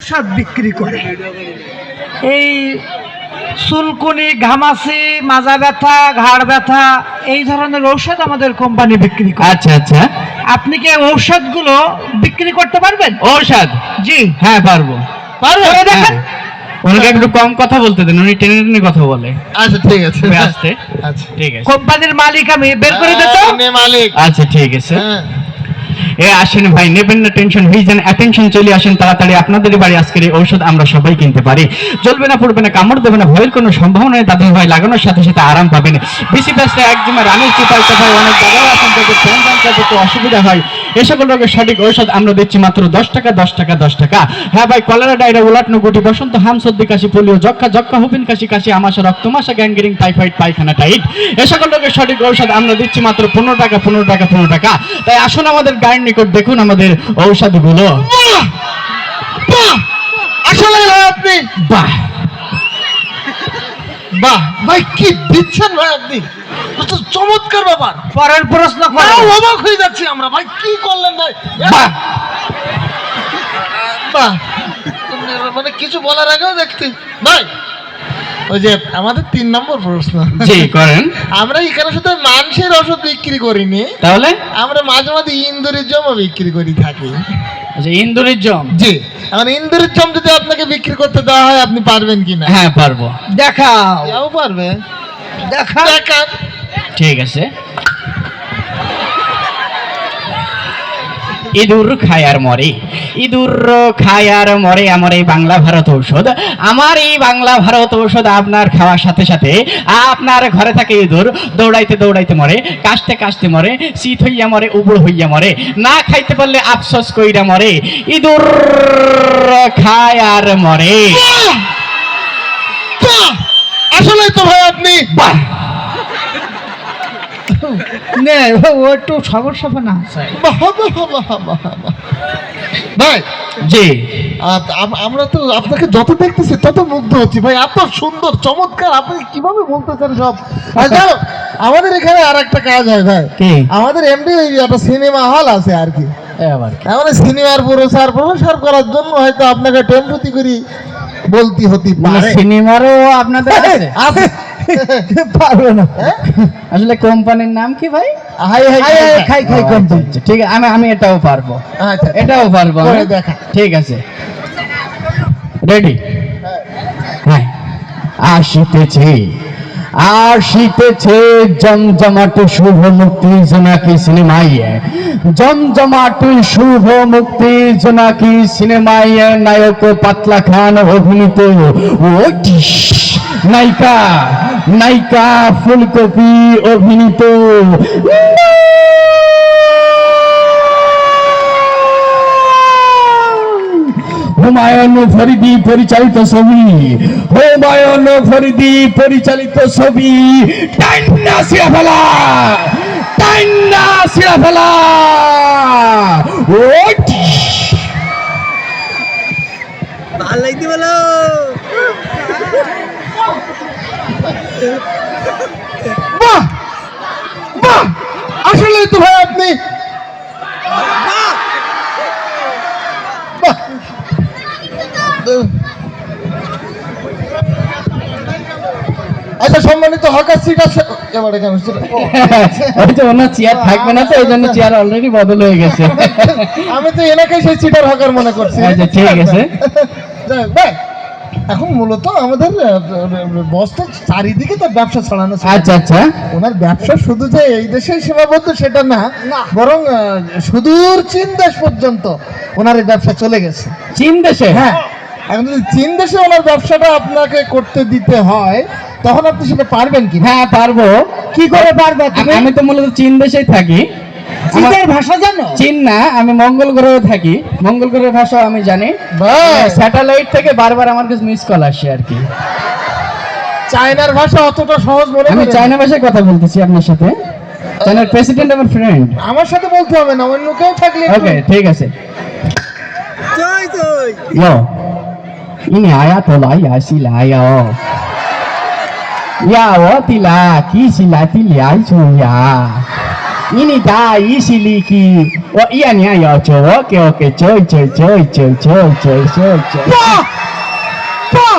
ঔষধ বিক্রি করে। এই চুলকুনি, ঘামাচি, মাজা ব্যথা, ঘাড় ব্যথা, এই ধরনের ঔষধ আমাদের কোম্পানি বিক্রি করে। আচ্ছা আচ্ছা, আপনি কি ঔষধগুলো বিক্রি করতে পারবেন? ঔষধ? জি হ্যাঁ পারবো। পারবেন? দেখেন ওনাকে একটু কম কথা বলতে দেন, উনি টেনে টেনে কথা বলে। আচ্ছা ঠিক আছে, আসতে। আচ্ছা ঠিক আছে, কোম্পানির মালিক আমি, বের করে দিত। মালিক। আচ্ছা ঠিক আছে। হ্যাঁ এ আসেন ভাই, নেবেন না টেনশন, ভিজন অ্যাটেনশন, চলে আসেন তাড়াতাড়ি। আপনাদের বাড়ি আজকের এই ঔষধ আমরা সবাই কিনতে পারি। জ্বলবে না, পড়বে না, কামড় দেবে না, ভয়ের কোনো সম্ভাবনা নেই। দাদু ভাই লাগানোর সাথে সাথে আরাম পাবেন। বেশি ব্যস্ত একজমা রানের চিপাই চাপাই অনেক জায়গায় আছেন, তাদের একটু অসুবিধা হয়। এ সকল রোগের সঠিক ঔষধ আমরা দিচ্ছি মাত্র 10 টাকা, 10 টাকা, 10 টাকা। হ্যাঁ ভাই, কলেরা, ডায়রিয়া, উলাটনো গুটি, বসন্ত, হাম, সর্দি, কাশি, পোলিও, যক্ষা, হুপিন কাশি, আমাশা, রক্তমাশা, গ্যাংগ্রিং, টাইফয়েড, পায়খানা, টাইট, এ সকল রোগের সঠিক ঔষধ আমরা দিচ্ছি মাত্র 15 টাকা, 15 টাকা, 15 টাকা। তাই আসুন আমাদের গায়ের নিকট, দেখুন আমাদের ঔষধগুলো। আসলে আপনি বাহ বাহ ভাই, কি দিচ্ছেন ভাই আপনি, কত চমৎকার ব্যাপার। পরের প্রশ্ন করো। অবাক হয়ে যাচ্ছি আমরা ভাই, কি করলেন ভাই। বাহ বাহ, মানে কিছু বলার আগেও দেখতে ভাই। ওই যে আমাদের 3 নম্বর প্রশ্ন। জি করেন। আমরা এখানে শুধু মানুষের ওষুধ বিক্রি করিনি, তাহলে আমরা মাঝে মাঝে ইন্দুরের জমও বিক্রি করি থাকি। আচ্ছা, ইন্দুরের জম? জি, এখন ইন্দুরের জম যদি আপনাকে বিক্রি করতে দেওয়া হয়, আপনি পারবেন কিনা? হ্যাঁ পারবো। দেখাও। কেউ পারবে? দেখা। দেখান। ঠিক আছে। ইঁদুর খায় আর মরে, ইঁদুর খায় আর মরে, আমার এই বাংলা ভারত ঔষধ। আমার এই বাংলা ভারত ঔষধ আপনার খাওয়ার সাথে সাথে আপনার ঘরে থাকে ইঁদুর, দৌড়াইতে দৌড়াইতে মরে, কাশতে কাশতে মরে, শীত হইয়া মরে, উবড় হইয়া মরে, না খাইতে পারলে আফসোস কইরা মরে, ইঁদুর খায় আর মরে। আসলে তো ভাই আপনি বাহ নে ও একটু সমস্যা না বাহ বাহ বাহ বাহ বাহ। ভাই জি, আমরা তো আপনাকে যত দেখতেছি তত মুগ্ধ হচ্ছি ভাই, এত সুন্দর চমৎকার, আপনি কিভাবে বলতেছেন সব। আর জানো, আমাদের এখানে আর একটা কাজ হয় ভাই, কি? আমাদের এমডি একটা সিনেমা হল আছে আর কি। আবার আমাদের সিনেমার প্রসার করার জন্য হয়তো আপনাকে টেম্পুতি করি বলতে হতে পারে। সিনেমারও আপনাদের আছে? আছে। পারবে না। আসলে কোম্পানির নাম কি ভাই? হাই হাই খাই খাই কোম্পানি। আচ্ছা, ঠিক আছে, আমি এটাও পারবো। আচ্ছা এটাও পারবো করে আমি। দেখা। ঠিক আছে, রেডি? হ্যাঁ। আসিতেছে আসিতেছে জমজমাট শুভ মুক্তি জোনাকি সিনেমায়, জমজমাট শুভ মুক্তি জোনাকি সিনেমায়, নায়ক পাতলা খান অভিনীত, ওটিশ নায়িকা নায়িকা ফুলকপি অভিনীত হুমায়ুন ফরিদি পরিচালিত ছবি, হুমায়ুন ফরিদি পরিচালিত ছবি, টান্না সিরা ফেলা, টান্না সিরা ফেলা, ভালো লাগতে বলো। বাহ বাহ, আসলে তো ভাই আপনি বাহ। আচ্ছা সম্মানিত হকার সিট আছে এবার এখানে ওই যে ওনার চেয়ার থাকবে না, তো এই জন্য চেয়ার অলরেডি বদল হয়ে গেছে। আমি তো এনাকে সেই সিটার হকার মনে করছি। আচ্ছা ঠিক আছে। ভাই এখন মূলত আমাদের বস তো চারিদিকে তো ব্যবসা ছড়ানো। আচ্ছা আচ্ছা, ওনার ব্যবসা শুধু যে এই দেশে সীমাবদ্ধ সেটা না, বরং সুদূর চীন দেশ পর্যন্ত ওনার এই ব্যবসা চলে গেছে। চীন দেশে? হ্যাঁ, এখন যদি চীন দেশে ওনার ব্যবসাটা আপনাকে করতে দিতে হয়, তখন আপনি সেটা পারবেন কি? হ্যাঁ পারবো। কি করে পারবে তুমি? আমি তো মূলত চীন দেশেই থাকি। চীনের ভাষা জানো? চীন না, আমি মঙ্গল গ্রহে থাকি, মঙ্গল গ্রহের ভাষা আমি জানি। স্যাটেলাইট থেকে বারবার আমার কাছে মিস কল আসে আর কি। চায়নার ভাষা অতটা সহজ মনে আমি করেন? চায়না ভাষায় কথা বলতেছি আপনার সাথে। চায়নার প্রেসিডেন্ট আমার ফ্রেন্ড। আমার সাথে বলতে হবে না, অন্য কেউ থাকলে একটু- ওকে ঠিক আছে। জয় জয়। Yo, ini ayah tolak ya sila ya. Ya, 我的啦，其实来的了就呀。ini da isiliki o iya ni ayo cho oke oke coy coy coy coy coy coy coy coy বাহ! বাহ!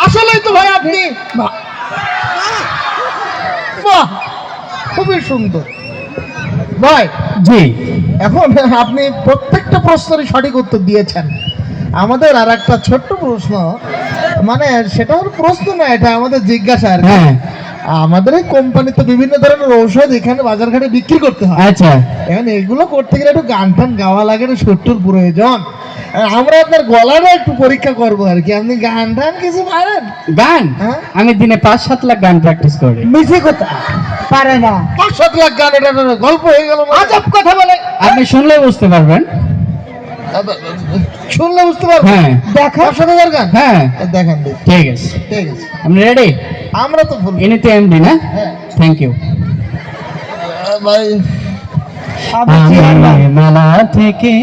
আসলেই তো ভাই আপনি বাহ! বাহ! খুবই সুন্দর ভাই। জি এখন আপনি প্রত্যেকটা প্রশ্নেরই সঠিক উত্তর দিয়েছেন। আমাদের আর একটা ছোট্ট প্রশ্ন, মানে সেটা হলো প্রশ্ন না, এটা আমাদের জিজ্ঞাসা আর কি। হ্যাঁ আমাদের এই কোম্পানিতে বিভিন্ন ধরনের ঔষধ এখানে বাজার ঘাটে বিক্রি করতে হয়। আচ্ছা এখন এগুলো করতে গেলে একটু গান টান গাওয়া লাগে, একটু সুরটুর প্রয়োজন। আমরা আপনার গলাটা একটু পরীক্ষা করবো আর কি, আপনি গান টান কিছু পারেন? গান হ্যাঁ? আমি দিনে 5-7 লাখ গান প্র্যাকটিস করি মিছে কথা পারে না, 5-7 লাখ গান, এটা একটা গল্প হয়ে গেল না? আজব কথা বলে। আপনি শুনলে বুঝতে পারবেন। শুনলে বুঝতে পারবেন? হ্যাঁ দেখা 5-7 গান, হ্যাঁ দেখান দিন। ঠিক আছে ঠিক আছে, আপনি রেডি আমরা তো ভুল। এনিতে এমডি না হ্যাঁ থ্যাংক ইউ ভাই আমি চেয়ারম্যান। মেলা থেকে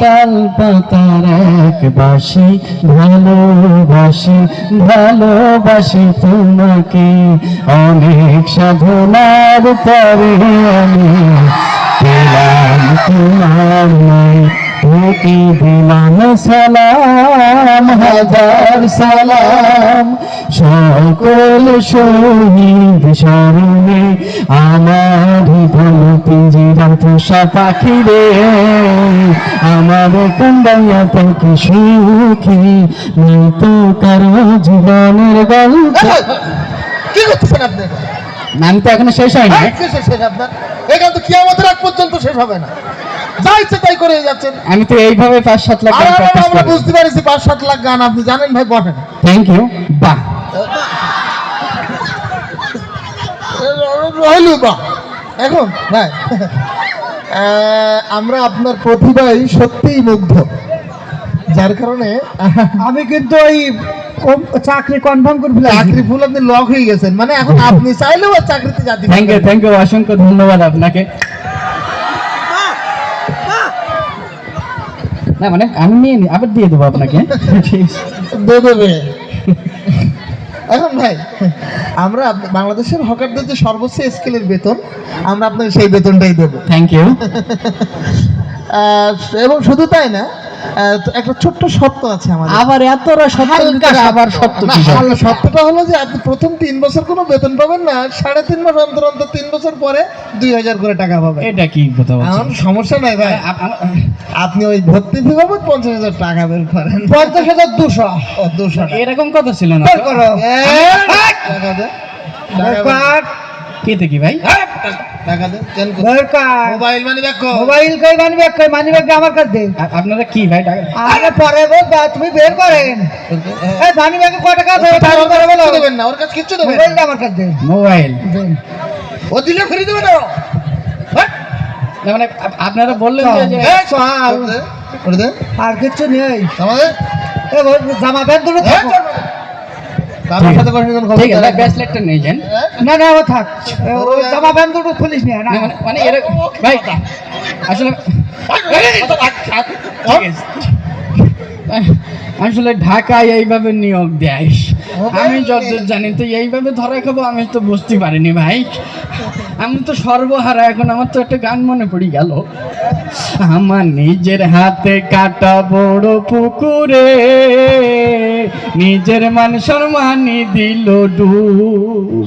তাল পাতার এক বাসি ভালোবাসি ভালোবাসি তোমাকে অনেক সাধনার পরে আমি পেলাম তোমার নাই তোকে দিলাম সালাম হাজার সালাম সকল শহীদ স্মরণে আমার ধন পিঞ্জিরা পোষা পাখি রে আমার কান্দাইয়া থেকে সুখী মৃত কারো জীবনের গল্প। কি করতেছেন আপনি? নাম তো এখনো শেষ হয়নি। কিসের শেষ আপনার? এখান তো কিয়ামতের আগ পর্যন্ত শেষ হবে না, যা ইচ্ছে তাই করে যাচ্ছেন। আমি তো এইভাবে 5-7 লাখ গান প্র্যাকটিস আমরা করি। বুঝতে পারছি 5-7 লাখ গান আপনি জানেন ভাই, বলেন। থ্যাংক ইউ বাহ রইলু বা এখন ভাই আমরা আপনার প্রতিভায় সত্যিই মুগ্ধ, যার কারণে আমি কিন্তু ওই চাকরি কনফার্ম করে ফেলেছি। চাকরি ফুল আপনি লক হয়ে গেছেন, মানে এখন আপনি চাইলেও আর চাকরিতে যাতে থ্যাংক ইউ অসংখ্য ধন্যবাদ আপনাকে। না মানে আমি নিয়ে আবার দিয়ে দেবো আপনাকে। দেবে। এখন ভাই আমরা বাংলাদেশের হকারদের যে সর্বোচ্চ স্কেলের বেতন, আমরা আপনাকে সেই বেতনটাই দেবো। Thank you. এবং শুধু তাই না, তো একটা ছোট্ট শর্ত আছে আমাদের। আবার এতটা সত্য আবার সত্য না, কি হালকা শর্তটা হলো যে আপনি প্রথম 3 বছর কোনো বেতন পাবেন না, 3.5 মাস অন্তর অন্তর 3 বছর পরে 2000 করে টাকা পাবেন। এটা কি কথা আমার বলছেন? সমস্যা নাই ভাই, আপনি ওই ভর্তি ফি বাবদ 50,000 টাকা বের করেন। 50,200 ও 200 টাকা। এরকম কথা ছিল না। বের করো। টাকা দে, বের কর। কি থেকে ভাই? টাকা দে, চেন কর। বের কর। মোবাইল মানি ব্যাক কর। মোবাইল কই মানি ব্যাগ আমার কাছে দে। আপনারা কি ভাই টাকা? আরে পরে বলবা, তুমি বের করেন। এই মানি ব্যাগে কত টাকা আছে তার ওর করে কাছে বলো। কিচ্ছু দেবেন না, ওর কাছে কিচ্ছু দেবেন না। মোবাইলটা আমার কাছে দে। মোবাইল ও দিলে ফ্রি দেবে না। না মানে আপনারা বললেন যে চল। ওর দে, আর কিছু নেই। আমাদের এ জামা প্যান্ট দুটো থাকো। আমার সাথে কথা বলুন। ঠিক আছে ব্রেসলেটটা নিয়ে যান। না না ও থাক। ও জামা প্যান্ট দুটো খুলিস না না। না, মানে এরকম ভাই আসলে ঠিক আছে। আসলে ঢাকায় এইভাবে নিয়োগ দেয়, আমি যতদূর জানি তো এইভাবে ধরা খাবো আমি তো বুঝতে পারিনি ভাই। আমি তো সর্বহারা, এখন আমার তো একটা গান মনে পড়ে গেল। আমার নিজের হাতে কাটা বড় পুকুরে নিজের মান সম্মানি দিল ডুব।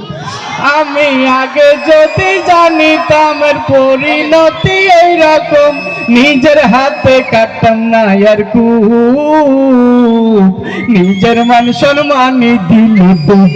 আমি আগে যদি জানিতাম এর পরিণতি এইরকম, নিজের হাতে কাটতাম না আর কূপ। নিজের মান সম্মানি দিল ডুব।